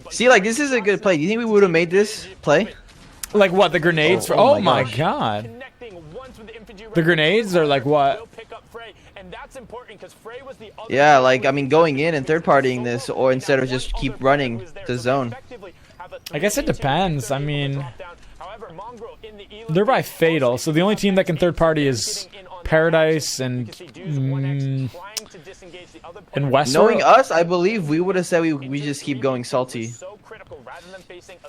See, like, this is a good play. Do you think we would have made this play? Like what? The grenades? Oh my god. The grenades are like what? Yeah, like, I mean, going in and third-partying this, or instead of just keep running the zone. I guess it depends. I mean, they're by Fatal, so the only team that can third-party is Paradise and Westworld. Knowing us, I believe we would have said we just keep going salty.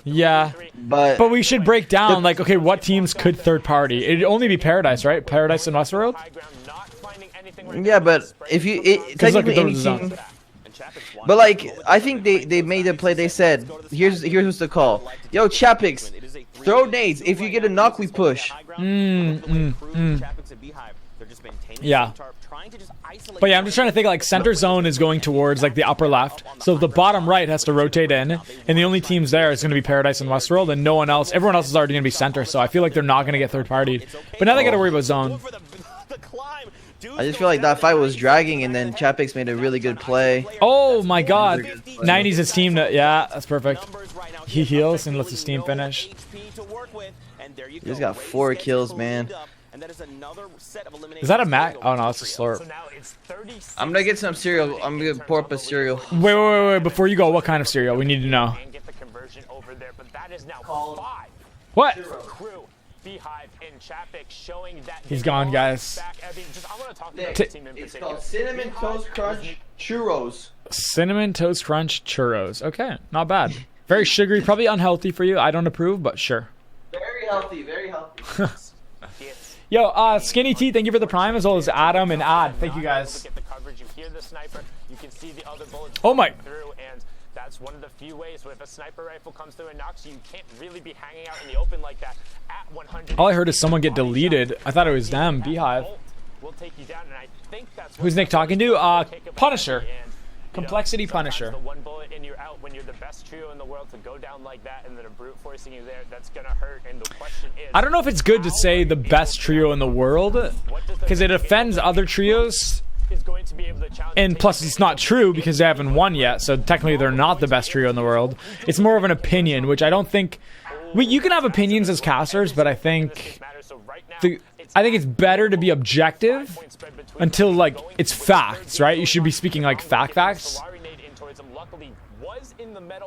Yeah, but we should break down, like, okay, what teams could third-party? It'd only be Paradise, right? Paradise and Westworld? Yeah, but if you technically any team, but like I think they made a play. They said here's what's the call. Yo, Chapix, throw nades. If you get a knock, we push. Yeah. But yeah, I'm just trying to think, like, center zone is going towards like the upper left, so the bottom right has to rotate in, and the only teams there is going to be Paradise and Westworld, and no one else. Everyone else is already going to be center, so I feel like they're not going to get third-partied. But now they got to worry about zone. I just feel like that fight was dragging, and then Chapix made a really good play. Oh my god. 90's his team to, yeah, that's perfect. He heals and lets his team finish. He's got 4 kills, man. Is that a Mac? Oh no, it's a slurp. I'm gonna get some cereal. I'm gonna pour up a cereal. Wait. Before you go, what kind of cereal? We need to know. What? He's gone, guys. It's called Cinnamon Toast Crunch Churros. Cinnamon Toast Crunch Churros. Okay, not bad. Very sugary, probably unhealthy for you. I don't approve, but sure. Very healthy, very healthy. Yo, Skinny T, thank you for the prime, as well as Adam and Ad. Thank you guys. Oh my. That's one of the few ways if a sniper rifle comes through and knocks you, you can't really be hanging out in the open like that at 100. All I heard is someone get deleted. I thought it was them, Beehive. Who's Nick talking to? Punisher. Complexity Punisher. One bullet and you're out when you're the best trio in the world to go down like that, and then a brute forcing you there, that's gonna hurt. And the question is, I don't know if it's good to say the best trio in the world, because it offends other trios. And plus, it's not true because they haven't won yet, so technically they're not the best trio in the world. It's more of an opinion, which I don't think... you can have opinions as casters, but I think it's better to be objective until, like, it's facts, right? You should be speaking, like, facts.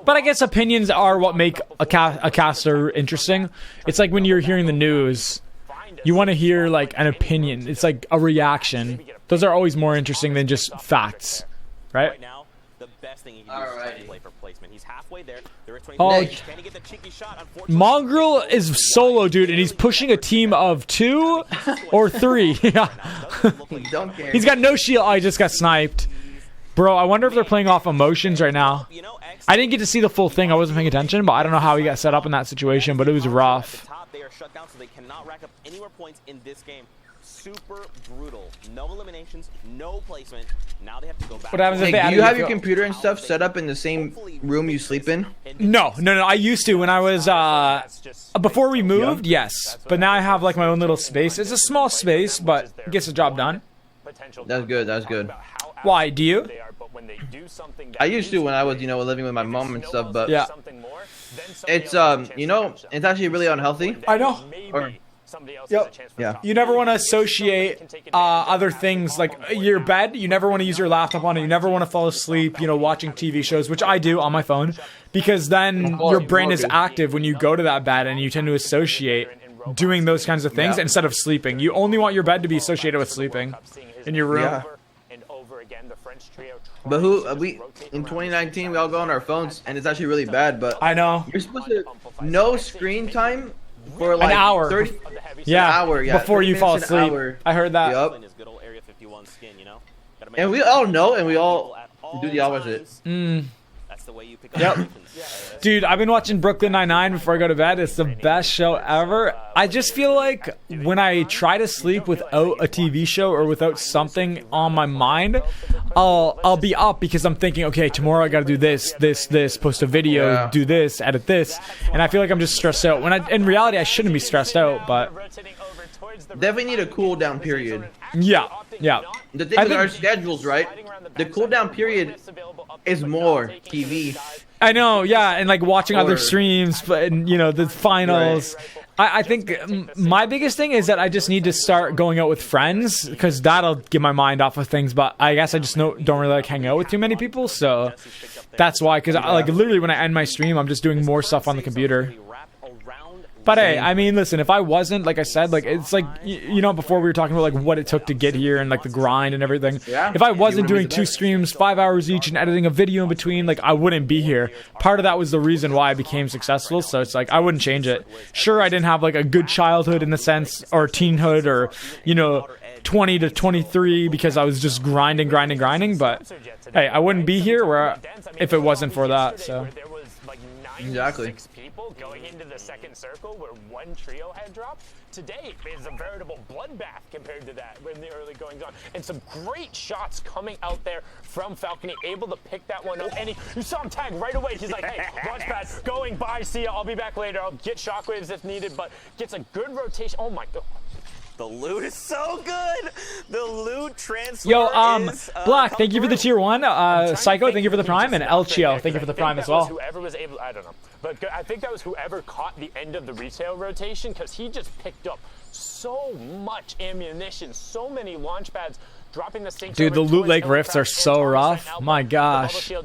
But I guess opinions are what make a caster interesting. It's like when you're hearing the news, you want to hear, like, an opinion. It's like a reaction. Those are always more interesting than just facts, right? Oh, Mongrel is solo, dude, and he's pushing a team of 2 or 3. Yeah. He's got no shield. Oh, I just got sniped. Bro, I wonder if they're playing off emotions right now. I didn't get to see the full thing. I wasn't paying attention, but I don't know how he got set up in that situation, but it was rough. They are shut down, so they cannot rack up any more points in this game. Super brutal. No eliminations, no placement. Now they have to go back. What happens if do you have your computer and stuff set up in the same room you sleep in? No. I used to when I was before we moved, yes. But now I have, like, my own little space. It's a small space, but it gets the job done. That's good. That's good. Why? Do you? I used to when I was, living with my mom and stuff, but yeah. It's it's actually really unhealthy. I know. Yep. Yeah. You never want to associate other things, like your bed. You never want to use your laptop on it. You never want to fall asleep, watching TV shows, which I do on my phone, because then your brain is active when you go to that bed, and you tend to associate doing those kinds of things instead of sleeping. You only want your bed to be associated with sleeping in your room. Yeah. But in 2019 we all go on our phones, and it's actually really bad. But I know you're supposed to no screen time for like an hour. 30, an hour, before you fall asleep. I heard that. Yep. And we all know, and we all do the opposite. Yep. Dude, I've been watching Brooklyn Nine-Nine before I go to bed. It's the best show ever. I just feel like when I try to sleep without a TV show or without something on my mind, I'll be up because I'm thinking, okay, tomorrow I gotta do this, post a video, do this, edit this, and I feel like I'm just stressed out. When in reality, I shouldn't be stressed out, but definitely need a cool down period. Yeah. The thing with our schedules, right? The cooldown period is more TV. I know, yeah, and like watching other streams, and you know the finals. Right. I think my biggest thing is that I just need to start going out with friends because that'll get my mind off of things. But I guess I just don't really like hanging out with too many people, so that's why. Because like literally when I end my stream, I'm just doing more stuff on the computer. But hey, I mean, listen, if I wasn't, like I said, like it's like, you know, before we were talking about like what it took to get here and like the grind and everything. If I wasn't doing 2 streams, 5 hours each and editing a video in between, like I wouldn't be here. Part of that was the reason why I became successful. So it's like, I wouldn't change it. Sure, I didn't have like a good childhood in the sense, or teenhood, or, you know, 20 to 23 because I was just grinding. But hey, I wouldn't be here if it wasn't for that. So. Exactly. People going into the second circle where one trio had dropped. Today is a veritable bloodbath compared to that when the early goings on. And some great shots coming out there from Falcony, able to pick that one up. And you saw him tag right away. He's like, hey, launch pad, going, bye, see ya, I'll be back later. I'll get shockwaves if needed, but gets a good rotation. Oh my God. The loot is so good. The loot transfer. Yo, Black, thank you for the tier 1. Psycho, thank you for the prime, and El Chio, thank you for the prime as well. Whoever was able, I don't know, but I think that was whoever caught the end of the retail rotation because he just picked up so much ammunition, so many launch pads. Dropping the sink. Dude, the Loot Lake rifts are so rough. My gosh. You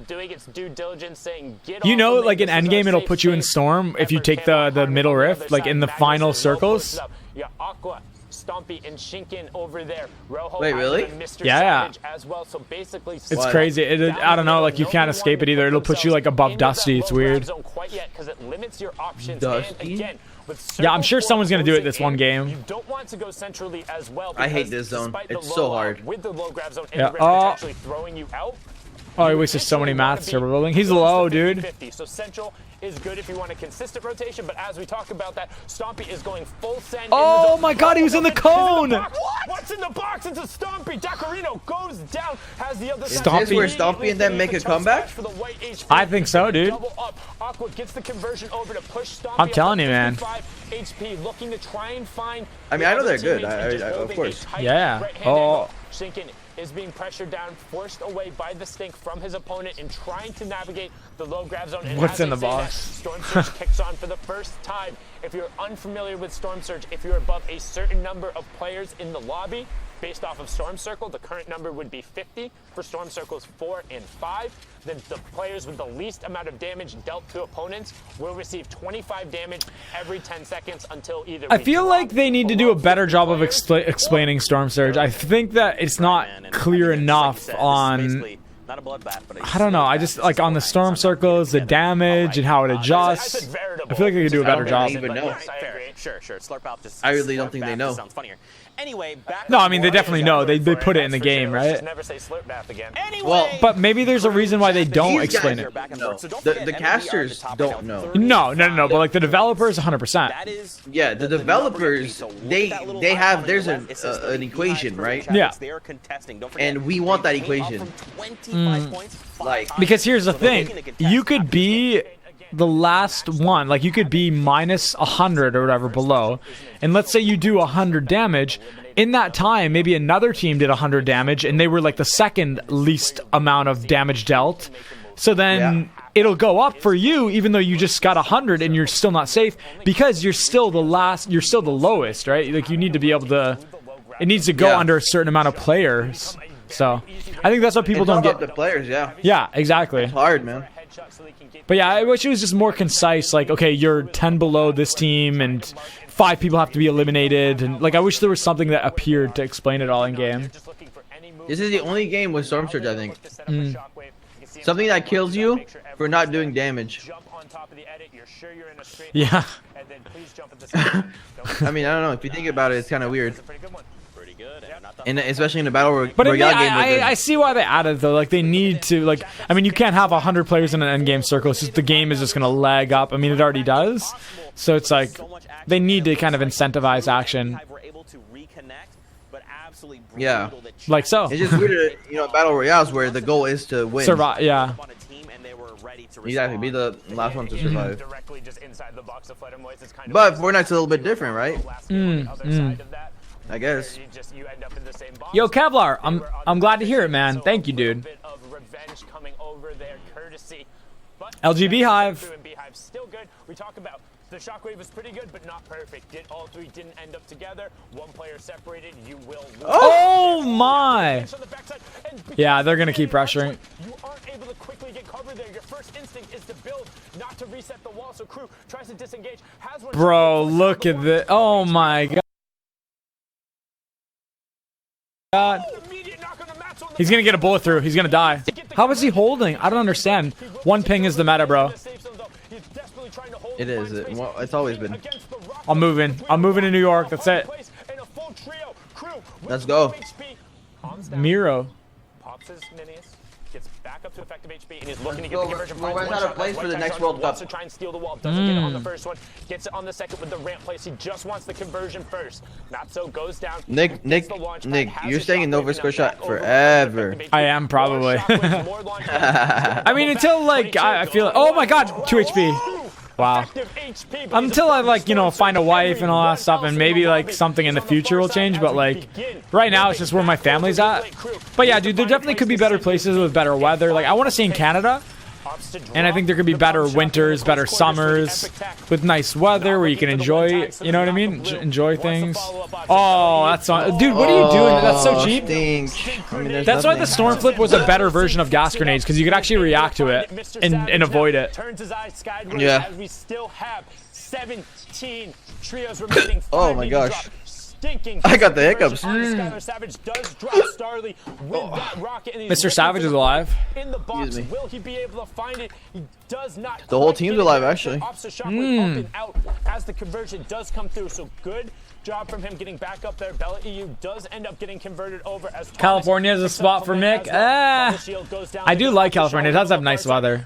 know, like in endgame, it'll put you in Storm if you take the middle rift, like in the final circles. Yeah, aQUA, Stompy, and Shinken over there. Rojo, wait, really? Yeah. as well. So basically, it's crazy. I don't know, like you can't escape it either. It'll put you like above Dusty. It's weird. Dusty? Yeah, I'm sure someone's gonna do it this one game. You don't want to go centrally as well. I hate this zone. It's so hard. With the low grab zone and yeah. the rift potentially throwing you out. Oh, he wasted so many mats server building. He's low, dude. So central is good if you want a consistent rotation, but as we talk about that, Stompy is going full send. Oh my God, he was in the cone! What's in the box? It's a Stompy. Dacarino goes down, has the other side. Stompy. Is this where Stompy and them make a comeback? I think so, dude. aQUA gets the conversion over to push Stompy. I'm telling you, man. HP looking to try and find. I mean, I know they're good. Of course. Yeah. Oh. Shinken is being pressured down, forced away by the stink from his opponent, and trying to navigate the low grab zone. And what's in the box? Storm Surge kicks on for the first time. If you're unfamiliar with Storm Surge, if you're above a certain number of players in the lobby, based off of Storm Circle, the current number would be 50 for Storm Circles 4 and 5. Then the players with the least amount of damage dealt to opponents will receive 25 damage every 10 seconds until either. I feel like they need to do a better job of explaining Storm Surge. I think that it's not clear enough on. Not a bloodbath, but I don't know. I just like on the storm circles, the damage and how it adjusts. I feel like they could do a better job. I don't even know. Sure. Slurp out just. I really don't think they know. Sounds funnier. Anyway, back. No, I mean they definitely know. They put it in the game, right? Never say slurp bath again. Well, but maybe there's a reason why they don't explain it. No. The casters don't know. No. But like the developers, 100%. Yeah, the developers, they have. There's an equation, right? Yeah. And we want that equation. Like, because here's the thing, you could be the last one, like you could be minus 100 or whatever below, and let's say you do 100 damage. In that time, maybe another team did 100 damage, and they were like the second least amount of damage dealt. So then it'll go up for you, even though you just got 100 and you're still not safe, because you're still the last, you're still the lowest, right? Like you need to be able to, it needs to go under a certain amount of players. So I think that's what people don't get. The players, Yeah, exactly. It's hard, man. But yeah, I wish it was just more concise. Like, okay, you're 10 below this team, and 5 people have to be eliminated. And like, I wish there was something that appeared to explain it all in game. This is the only game with Storm Surge, I think. Something that kills you for not doing damage. Yeah. I mean, I don't know. If you think about it, it's kind of weird. And especially in the battle royale game. I see why they added though. Like they need to, like, I mean, you can't have 100 players in an endgame circle. It's just the game is just gonna lag up. I mean, it already does. So it's like they need to kind of incentivize action. Yeah. Like so. It's just weird, battle royales where the goal is to win. Survive. Yeah. Exactly. Be the last one to survive. But Fortnite's a little bit different, right? I guess. Yo, Kevlar, I'm glad to hear it, man. Thank you, dude. LG Beehive. Still good. We talk about the shockwave was pretty good, but not perfect. All three didn't end up together. One player separated. You will lose. Oh my! Yeah, they're gonna keep pressuring. You aren't able to quickly get cover there. Your first instinct is to build, not to reset the wall. So crew tries to disengage. Has one. Bro, look at this. Oh my god. He's gonna get a bullet through. He's gonna die. How is he holding? I don't understand. One ping is the meta, bro. It is. It's always been. I'm moving. I'm moving to New York. That's it. Let's go. Miro. Pops his minis, gets back up to effective HP, and he's looking to get the conversion. We're running out of place for the next World Cup. Wants to try and steal the wall. Doesn't get it on the first one. Gets it on the second with the ramp place. He just wants the conversion first. Not so. Goes down. Nick, you're staying in Nova Scotia forever. I am probably. I mean, until like I feel like, oh my god, 2 HP. Wow. Until I like, you know, find a wife and all that stuff, and maybe like something in the future will change, but like right now it's just where my family's at. But yeah, dude, there definitely could be better places with better weather. Like I want to stay in Canada, and I think there could be better winters, better summers with nice weather where you can enjoy, you know what I mean? Enjoy things. Oh, that's on. Dude, what are you doing? That's so cheap. That's why the storm flip was a better version of gas grenades, because you could actually react to it and avoid it. Yeah. We still have 17 trios remaining. Oh my gosh. I got the hiccups. Mr. Savage is alive. In the box, will he be able to find it? He does not. The whole team's alive, actually. Out as the conversion does come through, so good job from him getting back up there. Bella EU does end up getting converted over as California is a spot for Mick. I do like California. It does have nice weather.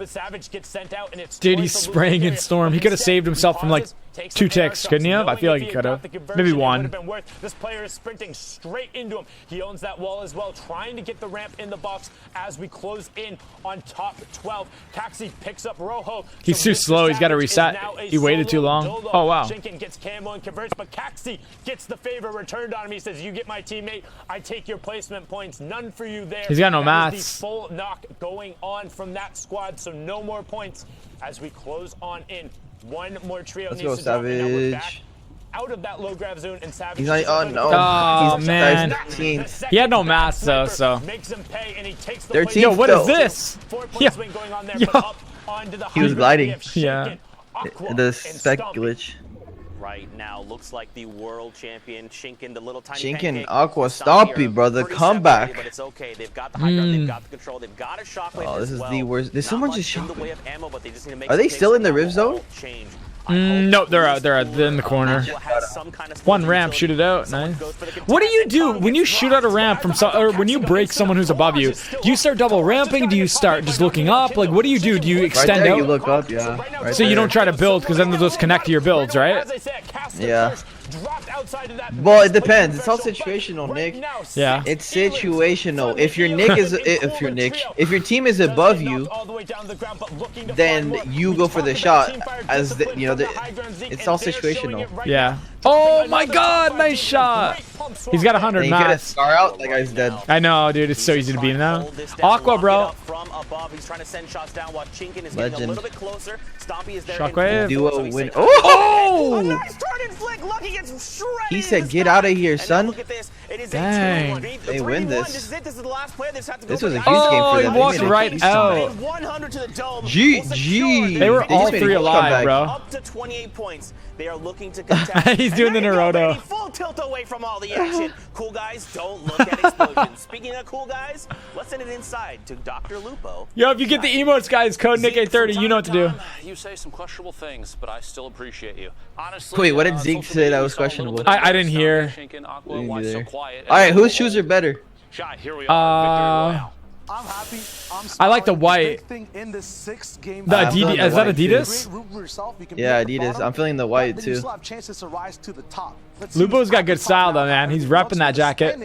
Dude, he's spraying in storm. He could have saved himself from like 2 ticks, couldn't he have? I feel like he could have. Maybe 1. This player is sprinting straight into him. He owns that wall as well, trying to get the ramp in the box as we close in on top 12. Taxi picks up Rojo. He's too slow. He's got to reset. He waited too long. Oh, wow. Shinken gets camo and converts, but Caxi gets the favor returned on him. He says, you get my teammate, I take your placement points. None for you there. He's got no mats. The full knock going on from that squad, so no more points as we close on in. One more trio. Let's go, Savage. Out of that low grab zone, and Savage. He's like, oh no. Oh man. He had no mats though, so. Their team. Yo, what is this? Yo. He was gliding. Yeah. The spec glitch. Right now, looks like the world champion Shinken, the little tiny Shinken, aQUA, stop me, brother, come back. But it's okay. They've got the high ground, they've got the control, they've got a shockwave. Oh, this is the worst. There's someone just shot. Are they still in the Rift Zone? No, they're out. They're in the corner. One ramp, shoot it out. Nice. What do you do when you shoot out a ramp from or when you break someone who's above you? Do you start double ramping? Do you start just looking up? Like, what do you do? Do you extend right there, out? You look up, yeah. Right so you don't try to build because then they'll just connect to your builds, right? Yeah. Well, it depends. It's all situational, Nick. Yeah. It's situational. If your your team is above you, then you go for the shot. As the, you know, it's all situational. Yeah. Oh my God! Nice shot. He's got 100 mats. Get a scar out. That guy's dead. I know, dude. It's so easy to beat him now. aQUA, bro. Legend. Shockwave. Duo win. Oh! He said, "Get out of here, son." Dang. They win this. This was a huge game for Oh, them. he walked right out. GG. They were all 3 alive, bro. Up to 28 points. They are looking to contest. He's doing the Naruto. Full tilt away from all the action. Cool guys, don't look at explosions. Speaking of cool guys, let's send it inside to Dr. Lupo. Yo, if you get the emotes, guys, code Nick830, you know what to do. You say some questionable things, but I still appreciate you. Honestly, wait, what did Zeke say that was questionable? I didn't hear. Alright, whose shoes are better? Here we are. I'm happy. I like the white. The Adidas, is that Adidas? Yeah, Adidas. I'm feeling the white too. Lupo's got good style though, man. He's repping that jacket.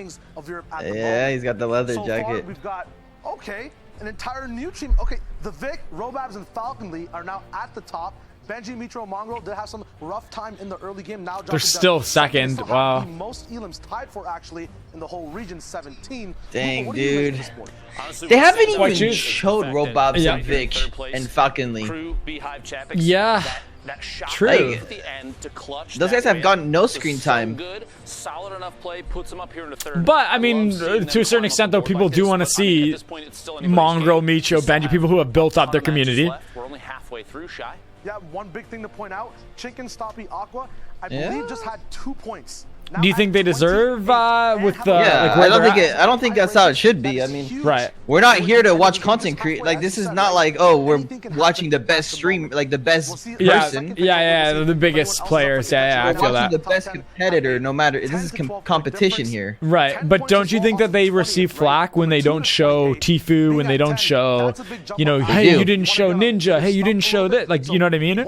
Yeah, he's got the leather jacket. We've got, okay, an entire new team. Okay, the Vic, Robabs, and Falcon Lee are now at the top. Benji, Mitro, Mongrel did have some rough time in the early game. Now they're still second. Still wow. The most elims tied for actually in the whole region, 17. Dang, dude. They haven't even showed Robobs and Vic and Falcon Lee. Yeah. True. Like, those guys have gotten no screen time. But I mean, to a certain extent, though, people do want to see Mongrel, Micho, Benji, people who have built up their community. We're only halfway through, Shy. Yeah, one big thing to point out, Chicken, Stoppy, aQUA, I believe just had 2 points. Now do you think they deserve with the? Yeah, like, I don't think that's how it should be. I mean, right? We're not here to watch content create. Like, this is not like, oh, we're watching the best stream, like the best person. Yeah, the biggest players. Yeah, I feel that. The best competitor, no matter. This is competition here. Right, but don't you think that they receive flack when they don't show Tfue, when they don't show, you know, hey, you didn't show Ninja, hey, you didn't show that, like, you know what I mean?